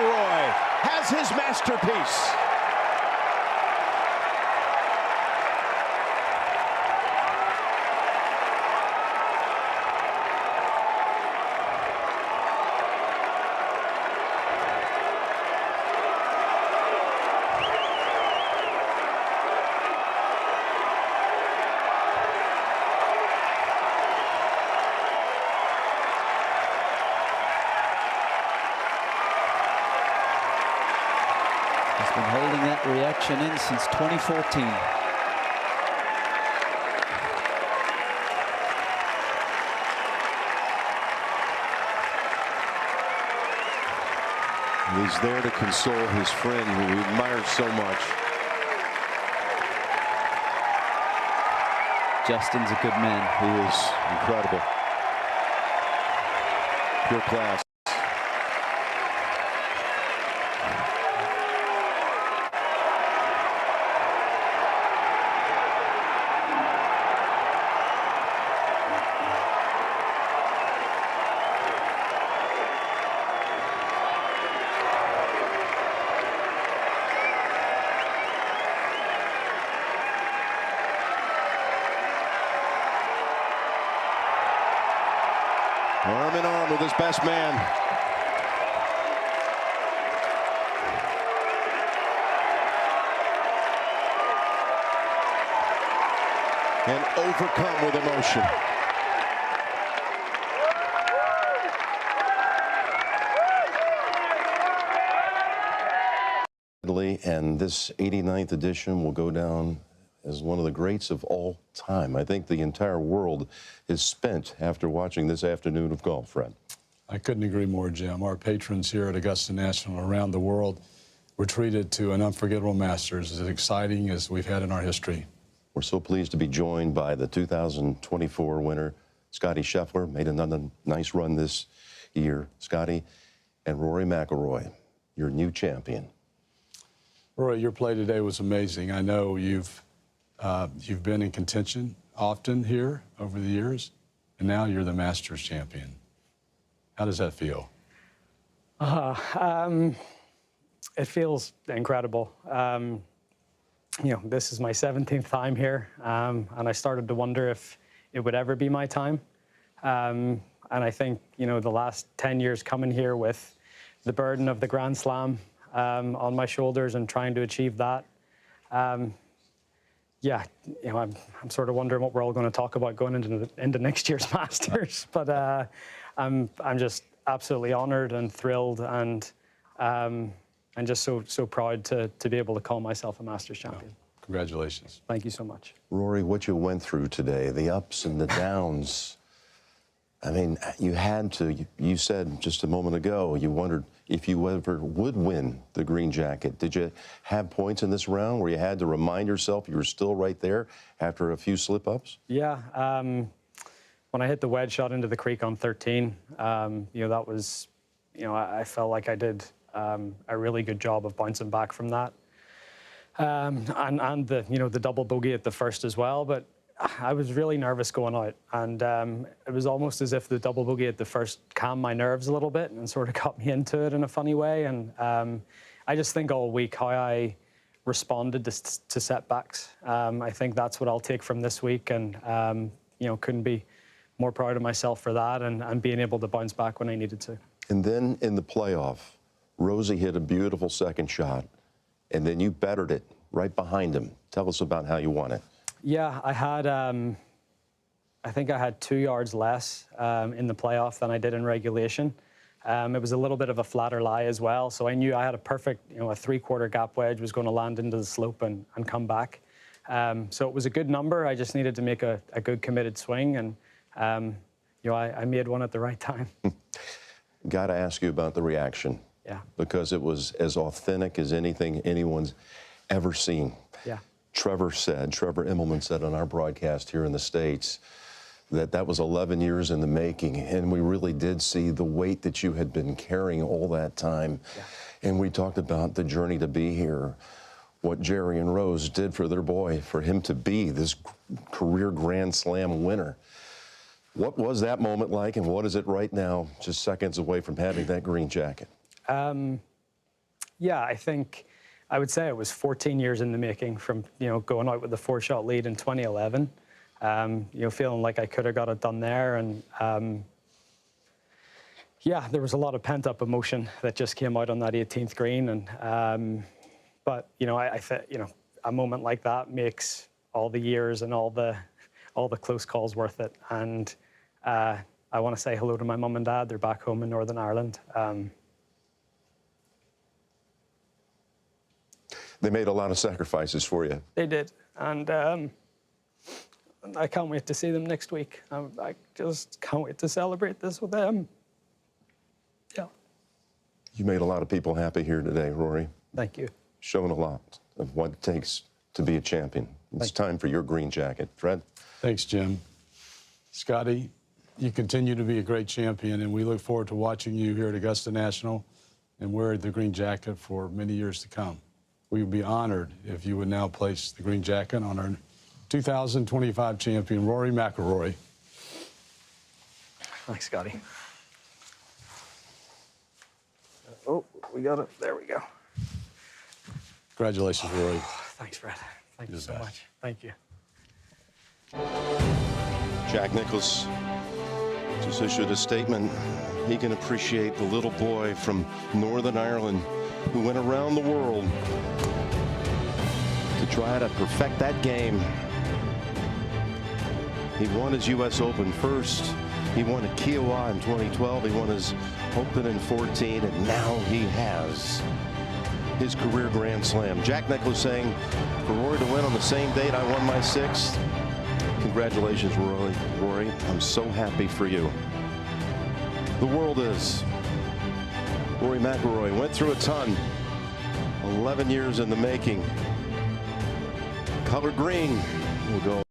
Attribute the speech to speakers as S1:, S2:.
S1: McIlroy has his masterpiece.
S2: He's been holding that reaction in since 2014.
S1: He's there to console his friend who he admires so much.
S2: Justin's a good man.
S1: He is incredible. Pure class. Arm in arm with his best man. And overcome with emotion. And this 89th edition will go down as one of the greats of all time. I think the entire world is spent after watching this afternoon of golf, Fred.
S3: I couldn't agree more, Jim. Our patrons here at Augusta National around the world were treated to an unforgettable Masters, as exciting as we've had in our history.
S1: We're so pleased to be joined by the 2024 winner, Scottie Scheffler. Made another nice run this year. Scottie, and Rory McIlroy, your new champion.
S3: Rory, your play today was amazing. I know you've been in contention often here over the years, and now you're the Masters champion. How does that feel?
S4: It feels incredible. You know, this is my 17th time here, and I started to wonder if it would ever be my time. And I think, you know, the last 10 years coming here with the burden of the Grand Slam on my shoulders and trying to achieve that, yeah, you know, I'm sort of wondering what we're all going to talk about going into next year's Masters. But I'm just absolutely honoured and thrilled, and just so proud to be able to call myself a Masters champion.
S3: Oh, congratulations.
S4: Thank you so much.
S1: Rory, what you went through today, the ups and the downs. I mean, you had to, you said just a moment ago, you wondered if you ever would win the green jacket. Did you have points in this round where you had to remind yourself you were still right there after a few slip-ups?
S4: Yeah. When I hit the wedge shot into the creek on 13, you know, that was, you know, I felt like I did a really good job of bouncing back from that. And the, you know, the double bogey at the first as well. But I was really nervous going out, and it was almost as if the double bogey at the first calmed my nerves a little bit and sort of got me into it in a funny way. And I just think all week how I responded to setbacks. I think that's what I'll take from this week, and you know, couldn't be more proud of myself for that, and being able to bounce back when I needed to.
S1: And then in the playoff, Rosie hit a beautiful second shot, and then you bettered it right behind him. Tell us about how you won it.
S4: Yeah, I had, I think I had 2 yards less in the playoff than I did in regulation. It was a little bit of a flatter lie as well, so I knew I had a perfect, you know, a 3/4 gap wedge was going to land into the slope and come back. So it was a good number. I just needed to make a good committed swing, and you know, I made one at the right time.
S1: Got to ask you about the reaction.
S4: Yeah.
S1: Because it was as authentic as anything anyone's ever seen.
S4: Yeah.
S1: Trevor Immelman said on our broadcast here in the States that was 11 years in the making, and we really did see the weight that you had been carrying all that time. Yeah. And we talked about the journey to be here, what Jerry and Rose did for their boy, for him to be this career Grand Slam winner. What was that moment like, and what is it right now, just seconds away from having that green jacket?
S4: Yeah, I think I would say it was 14 years in the making from, going out with the 4-shot lead in 2011, feeling like I could have got it done there. And yeah, there was a lot of pent-up emotion that just came out on that 18th green. And but I think a moment like that makes all the years and all the close calls worth it. And I want to say hello to my mum and dad. They're back home in Northern Ireland.
S1: They made a lot of sacrifices for you.
S4: They did, and I can't wait to see them next week. I just can't wait to celebrate this with them. Yeah.
S1: You made a lot of people happy here today, Rory.
S4: Thank you.
S1: Showing a lot of what it takes to be a champion. It's time for your green jacket. Fred?
S3: Thanks, Jim. Scotty, you continue to be a great champion, and we look forward to watching you here at Augusta National and wear the green jacket for many years to come. We would be honored if you would now place the green jacket on our 2025 champion, Rory McIlroy.
S4: Thanks, Scotty. Oh, we got it. There we go.
S3: Congratulations, Rory.
S4: Thanks, Fred. Thank you so much. Thank you.
S1: Jack Nicklaus just issued a statement. He can appreciate the little boy from Northern Ireland who went around the world to try to perfect that game. He won his U.S. Open first. He won at Kiowa in 2012. He won his Open in 14, and now he has his career Grand Slam. Jack Nicklaus saying, for Rory to win on the same date I won my 6th. Congratulations, Rory. I'm so happy for you. The world is. Rory McIlroy went through a ton. 11 years in the making. Color green will go.